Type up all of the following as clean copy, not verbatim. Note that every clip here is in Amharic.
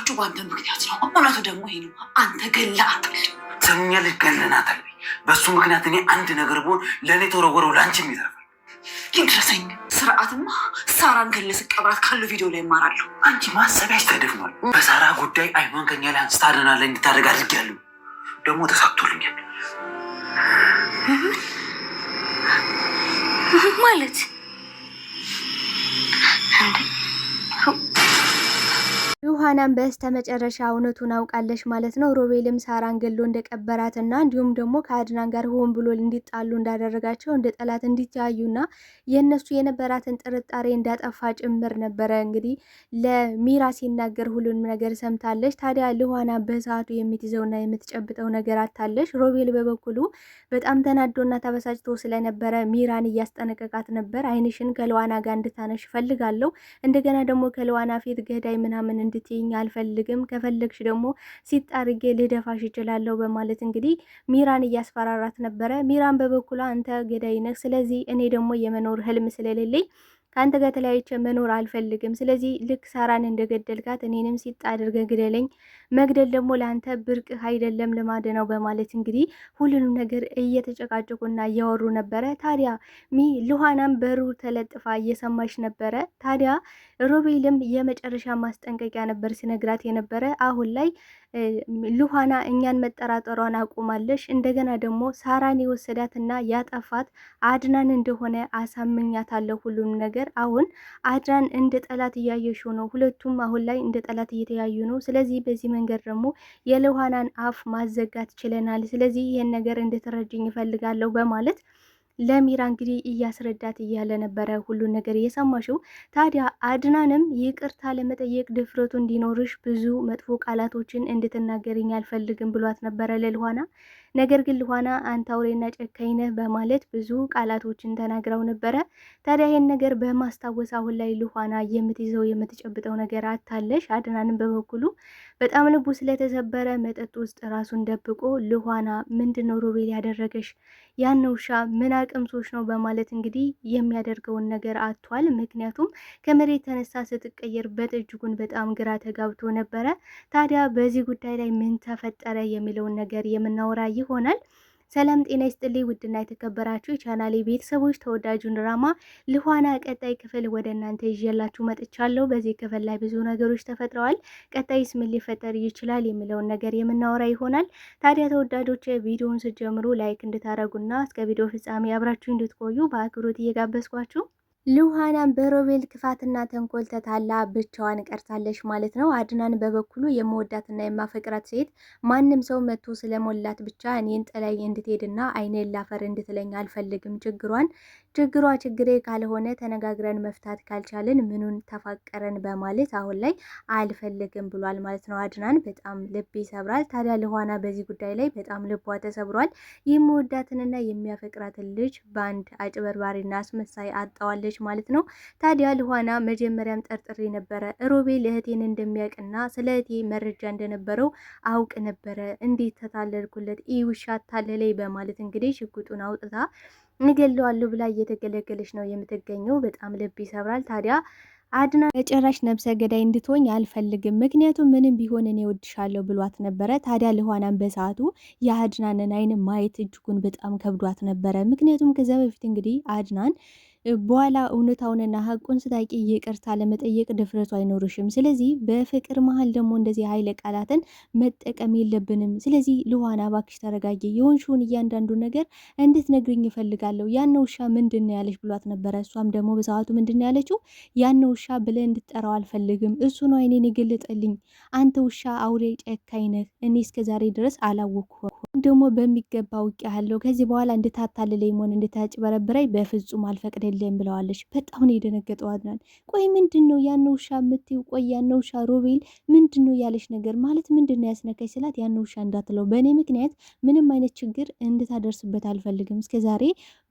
የጠፋችው በአንተ ምክንያት ነው። እውነቱ ደግሞ ይሄ ነው። አንተ ገለሃታል። ሰምኛለሽ? ገለናታል። በሱ ምክንያት እኔ አንድ ነገር ብሆን ለእኔ ተወረወረው ለአንቺም ይተርፋል። ይድረሰኝ። ስርዓትማ ሳራን ገለህ ስቀብራት ካለው ቪዲዮ ላይ እማራለሁ። አንቺ ማሰቢያሽ ተደፍኗል። በሳራ ጉዳይ አይኗን ከኛ ላይ አንስታ አድናለች እንድታደርግ አድርጊያለሁ። ደግሞ ተሳክቶልኛል ማለት ዮሐናን በስተመጨረሻ እውነቱን አውቃለች ማለት ነው። ሮቤልም ሳራን ገሎ እንደቀበራትና እንዲሁም ደግሞ ከአድናን ጋር ሆን ብሎ እንዲጣሉ እንዳደረጋቸው እንደ ጠላት እንዲተያዩና የእነሱ የነበራትን ጥርጣሬ እንዳጠፋ ጭምር ነበረ እንግዲህ ለሚራ ሲናገር ሁሉንም ነገር ሰምታለች። ታዲያ ዮሐና በሰዓቱ የምትይዘውና የምትጨብጠው ነገር አታለች። ሮቤል በበኩሉ በጣም ተናዶና ተበሳጭቶ ስለነበረ ሚራን እያስጠነቀቃት ነበር። አይንሽን ከልዋና ጋር እንድታነሽ ፈልጋለሁ፣ እንደገና ደግሞ ከልዋና ፊት ገዳይ ምናምን እንድትይኝ አልፈልግም፣ ከፈለግሽ ደግሞ ሲጣርጌ ልደፋሽ እችላለሁ በማለት እንግዲህ ሚራን እያስፈራራት ነበረ። ሚራን በበኩሏ አንተ ገዳይ ነህ፣ ስለዚህ እኔ ደግሞ የመኖር ህልም ስለሌለኝ ከአንተ ጋር ተለያይቼ መኖር አልፈልግም። ስለዚህ ልክ ሳራን እንደገደልካት እኔንም ሲጣ አድርገህ ግደለኝ። መግደል ደግሞ ለአንተ ብርቅህ አይደለም፣ ልማድ ነው በማለት እንግዲህ ሁሉንም ነገር እየተጨቃጨቁና እያወሩ ነበረ። ታዲያ ዮሐናም በሩ ተለጥፋ እየሰማች ነበረ። ታዲያ ሮቤልም የመጨረሻ ማስጠንቀቂያ ነበር ሲነግራት የነበረ። አሁን ላይ ዮሐና እኛን መጠራጠሯን አቁማለሽ፣ እንደገና ደግሞ ሳራን የወሰዳትና ያጠፋት አድናን እንደሆነ አሳምኛታለሁ ሁሉንም ነገር። አሁን አድናን እንደ ጠላት እያየሽው ነው፣ ሁለቱም አሁን ላይ እንደ ጠላት እየተያዩ ነው። ስለዚህ በዚህ መንገድ ደግሞ የዮሐናን አፍ ማዘጋት ችለናል። ስለዚህ ይህን ነገር እንድትረጅኝ ይፈልጋለሁ በማለት ለሚራ እንግዲህ እያስረዳት እያለ ነበረ ሁሉን ነገር እየሰማሽው። ታዲያ አድናንም ይቅርታ ለመጠየቅ ድፍረቱ እንዲኖርሽ ብዙ መጥፎ ቃላቶችን እንድትናገርኝ አልፈልግም ብሏት ነበረ ለዮሐና። ነገር ግን ዮሐና አንተ አውሬና ጨካኝ ነህ በማለት ብዙ ቃላቶችን ተናግረው ነበረ። ታዲያ ይህን ነገር በማስታወስ አሁን ላይ ዮሐና የምትይዘው የምትጨብጠው ነገር አታለሽ። አድናንም በበኩሉ በጣም ልቡ ስለተሰበረ መጠጥ ውስጥ ራሱን ደብቆ ዮሐና ምንድነው ሮቤል ያደረገሽ? ያን ውሻ ምን አቅምሶች ነው በማለት እንግዲህ የሚያደርገውን ነገር አጥቷል። ምክንያቱም ከመሬት ተነሳ ስትቀየርበት እጅጉን በጣም ግራ ተጋብቶ ነበረ። ታዲያ በዚህ ጉዳይ ላይ ምን ተፈጠረ የሚለውን ነገር የምናወራ ይሆናል። ሰላም ጤና ይስጥልኝ ውድና የተከበራችሁ የቻናሌ ቤተሰቦች፣ ተወዳጁን ድራማ ዮሐና ቀጣይ ክፍል ወደ እናንተ ይዤላችሁ መጥቻለሁ። በዚህ ክፍል ላይ ብዙ ነገሮች ተፈጥረዋል። ቀጣይስ ምን ሊፈጠር ይችላል የሚለውን ነገር የምናወራ ይሆናል። ታዲያ ተወዳጆች ቪዲዮውን ስትጀምሩ ላይክ እንድታደርጉና እስከ ቪዲዮ ፍጻሜ አብራችሁ እንድትቆዩ በአክብሮት እየጋበዝኳችሁ ዮሐናን በሮቤል ክፋትና ተንኮል ተታላ ብቻዋን ቀርታለች ማለት ነው። አድናን በበኩሉ የመወዳትና የማፈቅራት ሴት ማንም ሰው መጥቶ ስለሞላት ብቻ እኔን ጥላኝ እንድትሄድና አይኔን ላፈር እንድትለኝ አልፈልግም። ችግሯ ችግሬ ካልሆነ ተነጋግረን መፍታት ካልቻልን ምኑን ተፋቀረን በማለት አሁን ላይ አልፈልግም ብሏል ማለት ነው። አድናን በጣም ልብ ይሰብራል። ታዲያ ዮሐና በዚህ ጉዳይ ላይ በጣም ልቧ ተሰብሯል። የሚወዳትንና የሚያፈቅራትን ልጅ በአንድ አጭበርባሪና አስመሳይ አጣዋለች ማለት ነው። ታዲያ ዮሐና መጀመሪያም ጠርጥሬ ነበረ ሮቤል እህቴን እንደሚያውቅና ስለ እህቴ መረጃ እንደነበረው አውቅ ነበረ፣ እንዴት ተታለልኩለት፣ ውሻ ታለለይ በማለት እንግዲህ ሽጉጡን አውጥታ እገለዋለሁ ብላ እየተገለገለች ነው የምትገኘው። በጣም ልብ ይሰብራል። ታዲያ አድና የጭራሽ ነብሰ ገዳይ እንድትሆኝ አልፈልግም፣ ምክንያቱም ምንም ቢሆን እኔ ወድሻለሁ ብሏት ነበረ። ታዲያ ዮሐናን በሰዓቱ የአድናንን አይን ማየት እጅጉን በጣም ከብዷት ነበረ። ምክንያቱም ከዚያ በፊት እንግዲህ አድናን በኋላ እውነታውንና ሀቁን ስታቂ ይቅርታ ለመጠየቅ ድፍረቱ አይኖርሽም። ስለዚህ በፍቅር መሀል ደግሞ እንደዚህ ኃይለ ቃላትን መጠቀም የለብንም። ስለዚህ ዮሐና እባክሽ ተረጋጊ፣ የሆንሽውን እያንዳንዱ ነገር እንድትነግሪኝ እፈልጋለሁ። ያን ውሻ ምንድን ነው ያለሽ ብሏት ነበረ። እሷም ደግሞ በሰዓቱ ምንድን ነው ያለችው? ያን ውሻ ብለህ እንድትጠራው አልፈልግም፣ እሱ ነው አይኔን የገለጠልኝ። አንተ ውሻ፣ አውሬ፣ ጨካኝ ነህ። እኔ እስከዛሬ ድረስ አላወቅኩ ደግሞ በሚገባ አውቄሃለሁ። ከዚህ በኋላ እንድታታልለኝ ሆነ እንድታጭበረብረኝ በፍጹም አልፈቅድልህም ብለዋለች። በጣም ነው የደነገጠው አድናን። ቆይ ምንድን ነው ያን ውሻ የምትይው? ቆይ ያን ውሻ ሮቤል ምንድን ነው ያለች ነገር ማለት ምንድን ነው ያስነካኝ ስላት፣ ያን ውሻ እንዳትለው፣ በእኔ ምክንያት ምንም አይነት ችግር እንድታደርስበት አልፈልግም። እስከዛሬ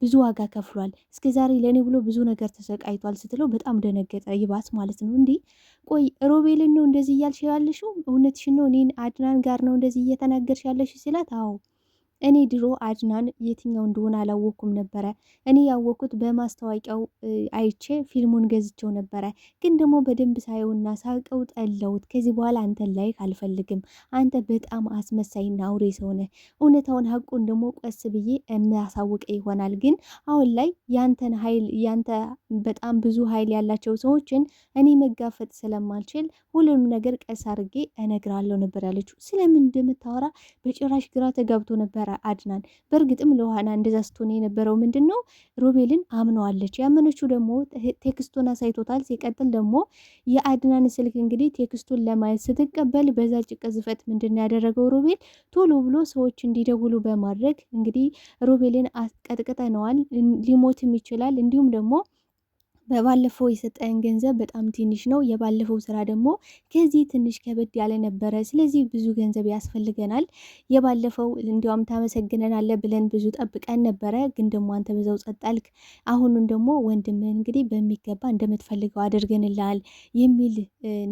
ብዙ ዋጋ ከፍሏል፣ እስከዛሬ ለእኔ ብሎ ብዙ ነገር ተሰቃይቷል ስትለው በጣም ደነገጠ። ይባስ ማለት ነው። እንዲህ ቆይ ሮቤልን ነው እንደዚህ እያልሽ ያለሽው? እውነትሽን ነው? እኔን አድናን ጋር ነው እንደዚህ እየተናገርሽ ያለሽ ሲላት፣ አዎ እኔ ድሮ አድናን የትኛው እንደሆነ አላወኩም ነበረ። እኔ ያወኩት በማስታወቂያው አይቼ ፊልሙን ገዝቼው ነበረ። ግን ደግሞ በደንብ ሳየውና ሳቀው ጠለውት። ከዚህ በኋላ አንተን ላይክ አልፈልግም። አንተ በጣም አስመሳይና አውሬ ሰው ነህ። እውነታውን ሀቁን ደግሞ ቀስ ብዬ የሚያሳውቀ ይሆናል። ግን አሁን ላይ ያንተን ኃይል ያንተ በጣም ብዙ ኃይል ያላቸው ሰዎችን እኔ መጋፈጥ ስለማልችል ሁሉንም ነገር ቀስ አድርጌ እነግራለሁ ነበር ያለችው። ስለምን እንደምታወራ በጭራሽ ግራ ተጋብቶ ነበረ አድናን። በእርግጥም ለውሃና እንደዛ ስትሆን የነበረው ምንድን ነው ሮቤልን አምነዋለች። ያመነችው ደግሞ ቴክስቱን አሳይቶታል። ሲቀጥል ደግሞ የአድናን ስልክ እንግዲህ ቴክስቱን ለማየት ስትቀበል በዛ ቅዝፈት ምንድን ያደረገው ሮቤል ቶሎ ብሎ ሰዎች እንዲደውሉ በማድረግ እንግዲህ ሮቤልን አስቀጥቅጠነዋል፣ ሊሞትም ይችላል እንዲሁም ደግሞ በባለፈው የሰጠን ገንዘብ በጣም ትንሽ ነው። የባለፈው ስራ ደግሞ ከዚህ ትንሽ ከበድ ያለ ነበረ። ስለዚህ ብዙ ገንዘብ ያስፈልገናል። የባለፈው እንዲያውም ታመሰግነናለ ብለን ብዙ ጠብቀን ነበረ፣ ግን ደግሞ አንተ በዛው ጸጥ አልክ። አሁኑን ደግሞ ወንድምን እንግዲህ በሚገባ እንደምትፈልገው አድርገንልሃል የሚል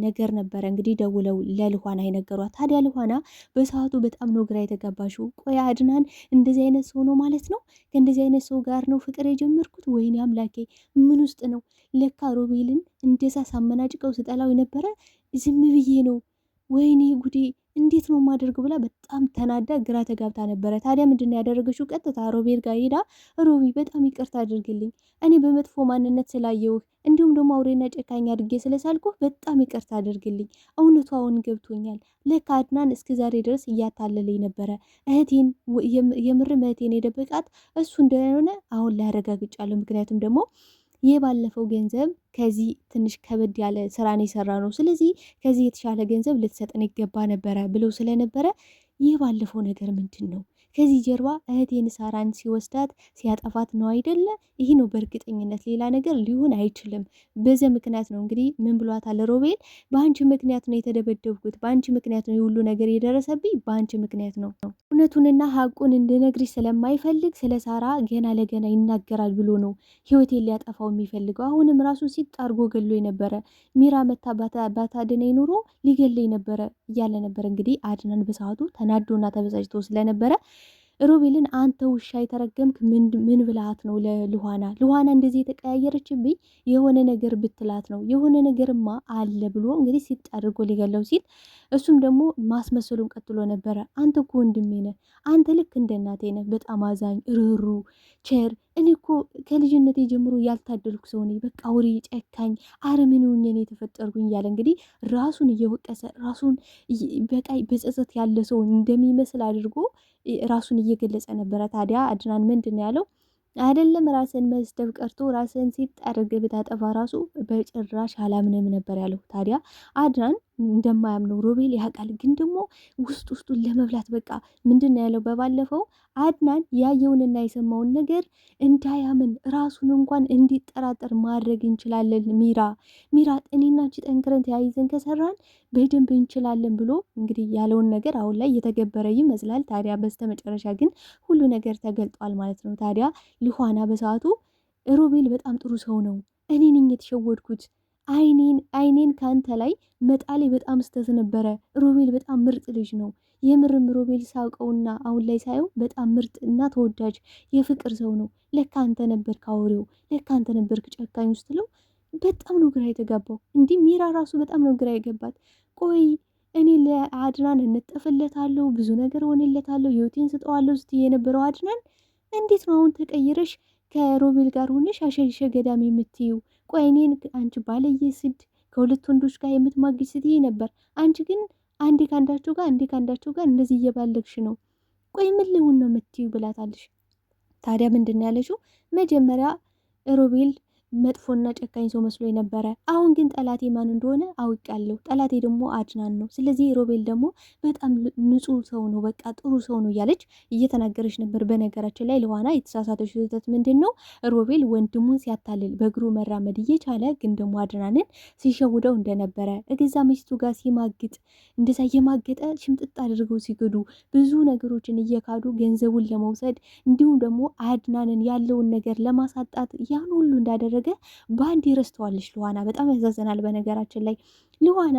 ነገር ነበረ እንግዲህ ደውለው ለልኋና የነገሯት። ታዲያ ልኋና በሰዓቱ በጣም ነው ግራ የተጋባሽው። ቆይ አድናን እንደዚህ አይነት ሰው ነው ማለት ነው? ከእንደዚህ አይነት ሰው ጋር ነው ፍቅር የጀመርኩት? ወይኔ አምላኬ ምን ውስጥ ነው? ለካ ሮቤልን እንደዛ ሳመናጭቀው ስጠላው የነበረ ዝም ብዬ ነው። ወይኔ ጉዴ እንዴት ነው ማደርገው ብላ በጣም ተናዳ ግራ ተጋብታ ነበረ። ታዲያ ምንድን ያደረገችው? ቀጥታ ሮቤል ጋር ሄዳ ሮቢ በጣም ይቅርታ አድርግልኝ፣ እኔ በመጥፎ ማንነት ስላየውህ እንዲሁም ደግሞ አውሬና ጨካኝ አድርጌ ስለሳልኩህ በጣም ይቅርታ አድርግልኝ። እውነቱ አሁን ገብቶኛል። ለካ አድናን እስከ ዛሬ ድረስ እያታለለኝ ነበረ። እህቴን የምርም እህቴን የደበቃት እሱ እንደሆነ አሁን ላይ አረጋግጫለሁ። ምክንያቱም ደግሞ ይህ ባለፈው ገንዘብ ከዚህ ትንሽ ከበድ ያለ ስራን የሰራ ነው። ስለዚህ ከዚህ የተሻለ ገንዘብ ልትሰጠን ይገባ ነበረ ብለው ስለነበረ ይህ ባለፈው ነገር ምንድን ነው? ከዚህ ጀርባ እህቴን ሳራን ሲወስዳት ሲያጠፋት ነው አይደለ? ይህ ነው በእርግጠኝነት፣ ሌላ ነገር ሊሆን አይችልም። በዚ ምክንያት ነው እንግዲህ ምን ብሏታል ሮቤል? በአንቺ ምክንያት ነው የተደበደብኩት፣ በአንቺ ምክንያት ነው የሁሉ ነገር የደረሰብኝ፣ በአንቺ ምክንያት ነው። እውነቱንና ሀቁን እንድነግርሽ ስለማይፈልግ ስለ ሳራ ገና ለገና ይናገራል ብሎ ነው ህይወቴን ሊያጠፋው የሚፈልገው። አሁንም ራሱ ሲጣርጎ ገሎ ነበረ። ሚራ መታ ባታድነኝ ኑሮ ሊገለኝ ነበረ እያለ ነበር። እንግዲህ አድናን በሰዓቱ ተናዶና ተበሳጭቶ ስለነበረ ሮቤልን አንተ ውሻ የተረገምክ ምን ብልሃት ነው ልኋና እንደዚህ የተቀያየረችብኝ የሆነ ነገር ብትላት ነው፣ የሆነ ነገርማ አለ ብሎ እንግዲህ ሲጥ አድርጎ ሊገለው ሲል እሱም ደግሞ ማስመሰሉን ቀጥሎ ነበረ። አንተ እኮ ወንድሜ ነህ፣ አንተ ልክ እንደ እናቴ ነህ፣ በጣም አዛኝ፣ ርህሩ፣ ቸር። እኔ እኮ ከልጅነቴ ጀምሮ ያልታደልኩ ሰው ነኝ። በቃ አውሬ፣ ጨካኝ፣ አረመኔ ሆኜ ነው የተፈጠርኩኝ እያለ እንግዲህ ራሱን እየወቀሰ ራሱን በቃ በጸጸት ያለ ሰው እንደሚመስል አድርጎ ራሱን እየገለጸ ነበረ። ታዲያ አድናን ምንድን ነው ያለው? አይደለም ራስን መስደብ ቀርቶ ራስን ሲጠርግ ብታጠፋ ራሱ በጭራሽ አላምንም ነበር ያለው። ታዲያ አድናን እንደማያምነው ሮቤል ያውቃል። ግን ደግሞ ውስጡን ለመብላት በቃ ምንድን ነው ያለው? በባለፈው አድናን ያየውንና የሰማውን ነገር እንዳያምን ራሱን እንኳን እንዲጠራጠር ማድረግ እንችላለን። ሚራ እኔና አንቺ ጠንክረን ተያይዘን ከሰራን በደንብ እንችላለን ብሎ እንግዲህ ያለውን ነገር አሁን ላይ እየተገበረ ይመስላል። ታዲያ በስተመጨረሻ ግን ሁሉ ነገር ተገልጧል ማለት ነው። ታዲያ ልኋና በሰዓቱ ሮቤል በጣም ጥሩ ሰው ነው፣ እኔ ነኝ የተሸወድኩት፣ አይኔን ከአንተ ላይ መጣሌ በጣም ስተት ነበረ። ሮቤል በጣም ምርጥ ልጅ ነው። የምርም ሮቤል ሳውቀውና አሁን ላይ ሳየው በጣም ምርጥ እና ተወዳጅ የፍቅር ሰው ነው። ለካ አንተ ነበርክ አውሬው፣ ለካ አንተ ነበርክ ጨካኝ ውስጥ ለው በጣም ነው ግራ የተጋባው። እንዲህ ሚራ ራሱ በጣም ነው ግራ የገባት። ቆይ እኔ ለአድናን እንጠፍለታለሁ፣ ብዙ ነገር ሆንለታለሁ፣ ህይወቴን ስጠዋለሁ ስትይ የነበረው አድናን እንዴት ነው አሁን ተቀይረሽ ከሮቤል ጋር ሆነሽ አሸሸ ገዳም የምትይው? ቆይ እኔን አንቺ ባለየ ስድ ከሁለት ወንዶች ጋር የምትማግኝ ስትይ ነበር። አንቺ ግን አንዴ ካንዳቸው ጋር እንደዚህ እየባለግሽ ነው። ቆይ ምን ልሁን ነው የምትይው ብላታለሽ። ታዲያ ምንድን ነው ያለችው? መጀመሪያ ሮቤል መጥፎና ጨካኝ ሰው መስሎ ነበረ። አሁን ግን ጠላቴ ማን እንደሆነ አውቃለሁ። ጠላቴ ደግሞ አድናን ነው። ስለዚህ ሮቤል ደግሞ በጣም ንጹህ ሰው ነው፣ በቃ ጥሩ ሰው ነው እያለች እየተናገረች ነበር። በነገራችን ላይ ልኋና የተሳሳተች ስህተት ምንድን ነው? ሮቤል ወንድሙን ሲያታልል በእግሩ መራመድ እየቻለ ግን ደግሞ አድናንን ሲሸውደው እንደነበረ እገዛ ሚስቱ ጋር ሲማግጥ እንደዛ እየማገጠ ሽምጥጥ አድርገው ሲገዱ ብዙ ነገሮችን እየካዱ ገንዘቡን ለመውሰድ እንዲሁም ደግሞ አድናንን ያለውን ነገር ለማሳጣት ያን ሁሉ እንዳደረገ በአንድ ይረስተዋለች ልኋና። በጣም ያሳዘናል። በነገራችን ላይ ልኋና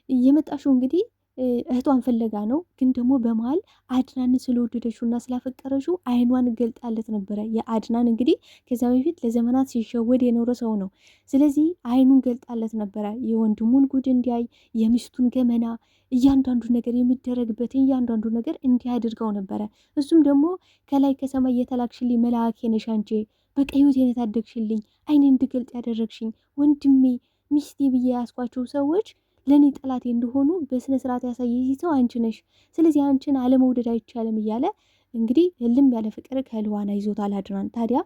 የመጣሽው እንግዲህ እህቷን ፍለጋ ነው። ግን ደግሞ በመሀል አድናንን ስለወደደችውና ስላፈቀረችው አይኗን ገልጣለት ነበረ። የአድናን እንግዲህ ከዛ በፊት ለዘመናት ሲሸወድ የኖረ ሰው ነው። ስለዚህ አይኑን ገልጣለት ነበረ። የወንድሙን ጉድ እንዲያይ፣ የሚስቱን ገመና፣ እያንዳንዱ ነገር የሚደረግበትን እያንዳንዱ ነገር እንዲያድርገው ነበረ። እሱም ደግሞ ከላይ ከሰማይ የተላክሽልኝ መልአኬ ነሽ አንቺ፣ በቃ ህይወቴን የታደግሽልኝ፣ አይኔን እንድገልጥ ያደረግሽኝ፣ ወንድሜ ሚስቴ ብዬ ያስኳቸው ሰዎች ለእኔ ጠላቴ እንደሆኑ በስነ ስርዓት ያሳየሽ ሰው አንቺ ነሽ። ስለዚህ አንቺን አለመውደድ አይቻልም እያለ እንግዲህ እልም ያለ ፍቅር ከልዋና ይዞታል አድናን። ታዲያ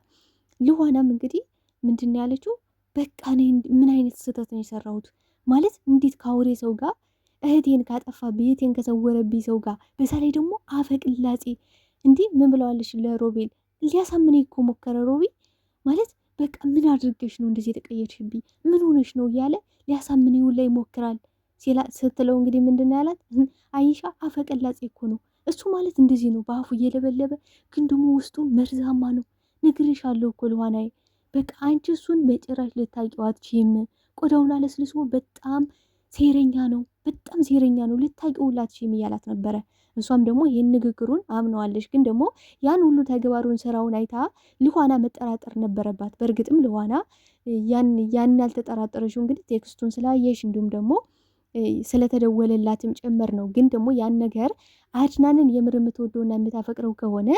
ልዋናም እንግዲህ ምንድን ያለችው በቃ እኔ ምን አይነት ስህተት ነው የሰራሁት ማለት እንዴት ከአውሬ ሰው ጋር እህቴን ካጠፋ ቤቴን ከሰወረብኝ ሰው ጋር በዛ ላይ ደግሞ አፈቅላጼ እንዲህ ምን ብለዋለች ለሮቤል? ሊያሳምነኝ እኮ ሞከረ ሮቤል ማለት በቃ ምን አድርገሽ ነው እንደዚህ የተቀየርሽብኝ? ምን ሆነሽ ነው እያለ ሊያሳምነኝ ላይ ይሞክራል ስትለው እንግዲህ ምንድን ያላት አይሻ አፈቀላጼ እኮ ነው እሱ ማለት እንደዚህ ነው፣ በአፉ እየለበለበ ግን ደግሞ ውስጡ መርዛማ ነው። ነግሬሻለሁ እኮ ልዋናዬ፣ በቃ አንቺ እሱን በጭራሽ ልታውቂው አትችይም። ቆዳውን አለስልሶ በጣም ሴረኛ ነው፣ በጣም ሴረኛ ነው፣ ልታውቂው አትችይም እያላት ነበረ። እሷም ደግሞ ይህን ንግግሩን አምነዋለች። ግን ደግሞ ያን ሁሉ ተግባሩን ስራውን አይታ ልዋና መጠራጠር ነበረባት። በእርግጥም ልዋና ያን ያልተጠራጠረችው እንግዲህ ቴክስቱን ስላየሽ እንዲሁም ደግሞ ስለተደወለላትም ጭምር ነው። ግን ደግሞ ያን ነገር አድናንን የምር የምትወደውና የምታፈቅረው ከሆነ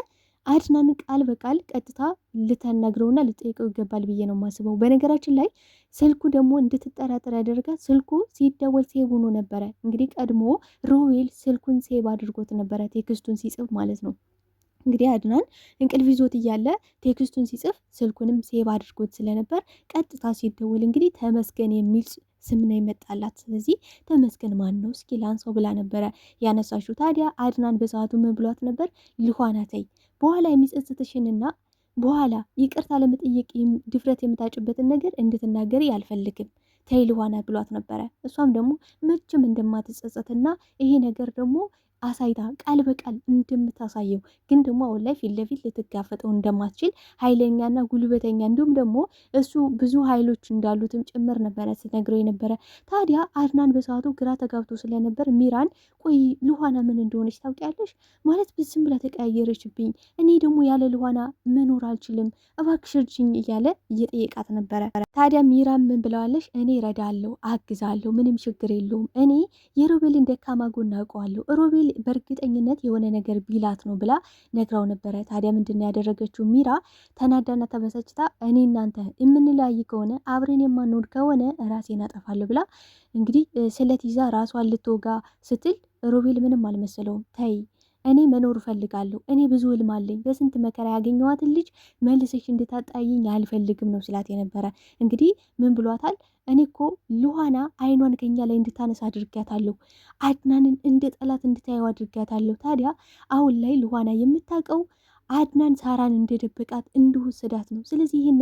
አድናንን ቃል በቃል ቀጥታ ልታናግረውና ልጠይቀው ይገባል ብዬ ነው የማስበው። በነገራችን ላይ ስልኩ ደግሞ እንድትጠራጠር ያደርጋል። ስልኩ ሲደወል ሴቭ ሆኖ ነበረ። እንግዲህ ቀድሞ ሮቤል ስልኩን ሴቭ አድርጎት ነበረ፣ ቴክስቱን ሲጽፍ ማለት ነው። እንግዲህ አድናን እንቅልፍ ይዞት እያለ ቴክስቱን ሲጽፍ ስልኩንም ሴቭ አድርጎት ስለነበር ቀጥታ ሲደወል እንግዲህ ተመስገን የሚል ስም ነው ይመጣላት። ስለዚህ ተመስገን ማን ነው እስኪ ላንሳው ብላ ነበረ ያነሳሽው። ታዲያ አድናን በሰዓቱ ምን ብሏት ነበር? ልዋና ተይ፣ በኋላ የሚጸጽትሽንና በኋላ ይቅርታ ለመጠየቅ ድፍረት የምታጭበትን ነገር እንድትናገሪ አልፈልግም፣ ተይ ልዋና ብሏት ነበረ። እሷም ደግሞ መቼም እንደማትጸጸትና ይሄ ነገር ደግሞ አሳይታ ቃል በቃል እንደምታሳየው ግን ደግሞ አሁን ላይ ፊት ለፊት ልትጋፈጠው እንደማትችል ኃይለኛና ጉልበተኛ እንዲሁም ደግሞ እሱ ብዙ ኃይሎች እንዳሉትም ጭምር ነበረ ስትነግረው የነበረ። ታዲያ አድናን በሰዓቱ ግራ ተጋብቶ ስለነበር ሚራን ቆይ ልዋና ምን እንደሆነች ታውቂያለሽ? ማለት ብዝም ብላ ተቀያየረችብኝ፣ እኔ ደግሞ ያለ ልዋና መኖር አልችልም፣ እባክሽ እርጅኝ እያለ እየጠየቃት ነበረ። ታዲያ ሚራን ምን ብለዋለሽ? እኔ እረዳለሁ፣ አግዛለሁ፣ ምንም ችግር የለውም፣ እኔ የሮቤልን ደካማ ጎን አውቀዋለሁ፣ ሮቤል በእርግጠኝነት የሆነ ነገር ቢላት ነው ብላ ነግራው ነበረ። ታዲያ ምንድን ነው ያደረገችው? ሚራ ተናዳና ተበሳጭታ እኔ እናንተ የምንለያይ ከሆነ አብረን የማንኖር ከሆነ ራሴን አጠፋለሁ ብላ እንግዲህ ስለት ይዛ ራሷን ልትወጋ ስትል ሮቤል ምንም አልመሰለውም። ተይ እኔ መኖር እፈልጋለሁ፣ እኔ ብዙ ህልም አለኝ፣ በስንት መከራ ያገኘዋትን ልጅ መልሰሽ እንድታጣይኝ አልፈልግም ነው ስላት የነበረ። እንግዲህ ምን ብሏታል? እኔ እኮ ልዋና አይኗን ከኛ ላይ እንድታነሳ አድርጊያታለሁ፣ አድናንን እንደ ጠላት እንድታየው አድርጊያታለሁ። ታዲያ አሁን ላይ ልዋና የምታውቀው አድናን ሳራን እንደደበቃት እንደወሰዳት ነው። ስለዚህ ይህን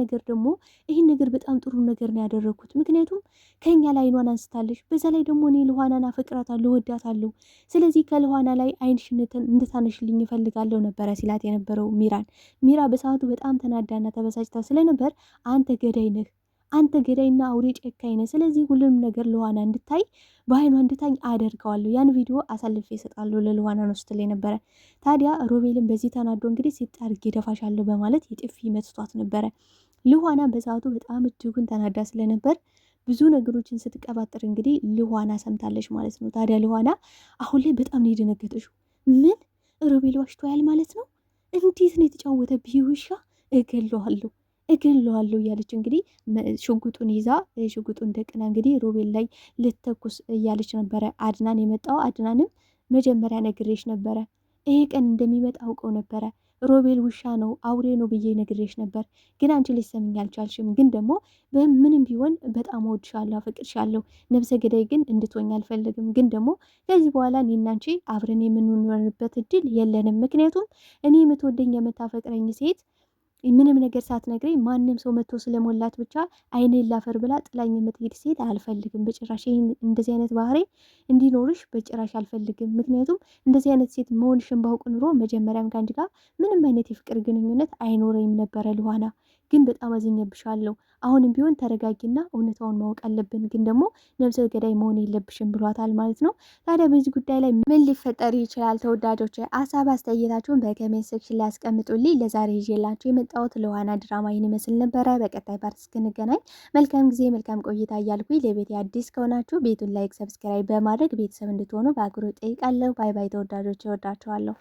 ነገር በጣም ጥሩ ነገር ነው ያደረግኩት፣ ምክንያቱም ከኛ ላይ አይኗን አንስታለች። በዛ ላይ ደግሞ እኔ ልዋናን አፈቅራታለሁ፣ ወዳታለሁ። ስለዚህ ከልዋና ላይ አይንሽነትን እንድታነሽልኝ እፈልጋለሁ ነበረ ሲላት የነበረው ሚራ በሰዓቱ በጣም ተናዳና ተበሳጭታ ስለነበር አንተ ገዳይ ነህ፣ አንተ ገዳይና አውሬ ጨካኝ ነህ። ስለዚህ ሁሉም ነገር ልዋና እንድታይ በአይኗ እንድታኝ አደርገዋለሁ፣ ያን ቪዲዮ አሳልፌ እሰጣለሁ ለልዋና ነው ስትል ነበረ። ታዲያ ሮቤልን በዚህ ተናዶ እንግዲህ ሲጣርግ ደፋሻለሁ በማለት የጥፊ መትቷት ነበረ። ልዋና በሰዓቱ በጣም እጅጉን ተናዳ ስለነበር ብዙ ነገሮችን ስትቀባጥር እንግዲህ ልዋና ሰምታለች ማለት ነው። ታዲያ ልዋና አሁን ላይ በጣም ነው የደነገጠችው። ምን ሮቤል ዋሽቶያል ማለት ነው? እንዴት ነው የተጫወተብኝ? ውሻ እገለዋለሁ እያለች እንግዲህ ሽጉጡን ይዛ ሽጉጡን ደቅና እንግዲህ ሮቤል ላይ ልተኩስ እያለች ነበረ። አድናን የመጣው አድናንም መጀመሪያ ነግሬሽ ነበረ፣ ይሄ ቀን እንደሚመጣ አውቀው ነበረ። ሮቤል ውሻ ነው አውሬ ነው ብዬ ነግሬሽ ነበር፣ ግን አንቺ ልትሰሚኝ አልቻልሽም። ግን ደግሞ በምንም ቢሆን በጣም እወድሻለሁ፣ አፈቅርሻለሁ። ነብሰ ገዳይ ግን እንድትሆኝ አልፈልግም። ግን ደግሞ ከዚህ በኋላ እኔና አንቺ አብረን የምንኖርበት እድል የለንም። ምክንያቱም እኔ የምትወደኝ የምታፈቅረኝ ሴት ምንም ነገር ሳትነግረኝ ማንም ሰው መጥቶ ስለሞላት ብቻ አይኔን ላፈር ብላ ጥላኝ የምትሄድ ሴት አልፈልግም በጭራሽ። ይህን እንደዚህ አይነት ባህሪ እንዲኖርሽ በጭራሽ አልፈልግም። ምክንያቱም እንደዚህ አይነት ሴት መሆንሽን ባውቅ ኑሮ መጀመሪያም ከአንቺ ጋር ምንም አይነት የፍቅር ግንኙነት አይኖረኝም ነበረ ልዋና። ግን በጣም አዝኜብሻለሁ። አሁንም ቢሆን ተረጋጊና እውነታውን ማወቅ አለብን፣ ግን ደግሞ ነብሰ ገዳይ መሆን የለብሽም ብሏታል ማለት ነው። ታዲያ በዚህ ጉዳይ ላይ ምን ሊፈጠር ይችላል? ተወዳጆች ሀሳብ አስተያየታችሁን በኮሜንት ሴክሽን ላይ አስቀምጡልኝ። ለዛሬ ይዤላችሁ የመጣሁት ለዋና ድራማ ይህን ይመስል ነበረ። በቀጣይ ፓርት እስክንገናኝ መልካም ጊዜ መልካም ቆይታ እያልኩኝ ለቤቴ አዲስ ከሆናችሁ ቤቱን ላይክ፣ ሰብስክራይብ በማድረግ ቤተሰብ እንድትሆኑ በአክብሮት ጠይቃለሁ። ባይ ባይ ተወዳጆች፣ እወዳችኋለሁ።